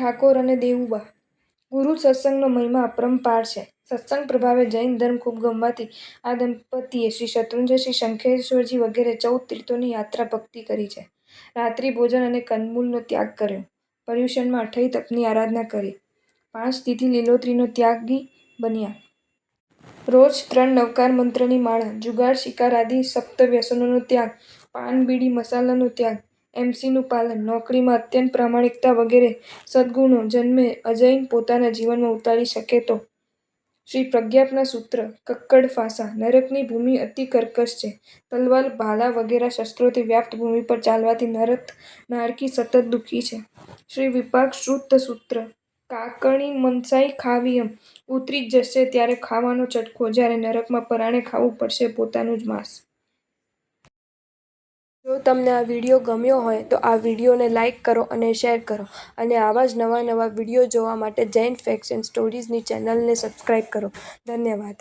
ઠાકોર અને દેવુબા. ગુરુ સત્સંગનો મહિમા અપરંપાર છે. સત્સંગ પ્રભાવે જૈન ધર્મ ખૂબ ગમવાથી આ દંપતીએ શ્રી શત્રુંજય, શ્રી શંખેશ્વરજી વગેરે 14 તીર્થોની યાત્રા ભક્તિ કરી છે. રાત્રિ ભોજન અને કંદમૂળનો ત્યાગ કર્યો. પર્યુષણમાં 28 તપની આરાધના કરી. 5 તિથિ લીલોતરીનો ત્યાગી બન્યા. રોજ 3 નવકાર મંત્રની માળા. જુગાર શિકાર આદિ સપ્ત વ્યસનોનો ત્યાગ. પાન બીડી મસાલાનો ત્યાગ. એમસીનું પાલન. નોકરીમાં અત્યંત પ્રામાણિકતા વગેરે સદ્ગુણો જન્મે અજૈન પોતાના જીવનમાં ઉતારી શકે તો. શ્રી પ્રજ્ઞાપના સૂત્ર. કક્કડ ફાંસા. નરકની ભૂમિ અતિ કર્કશ છે. તલવાર, ભાલા વગેરે શસ્ત્રોથી વ્યાપ્ત ભૂમિ પર ચાલવાથી નારકી સતત દુઃખી છે. શ્રી વિપાક શ્રુત સૂત્ર. કાકણી મનસાઈ ખાવી એમ. ઉતરી જ જશે ત્યારે ખાવાનો ચટકો, જ્યારે નરકમાં પરાણે ખાવું પડશે પોતાનું જ માંસ. જો તમને આ વિડીયો ગમ્યો હોય તો આ વિડીયોને લાઇક કરો અને શેર કરો અને આવા જ નવા વિડીયો જોવા માટે જૈન ફેક્ટ્સ એન્ડ સ્ટોરીઝની ચેનલને સબસ્ક્રાઇબ કરો. ધન્યવાદ.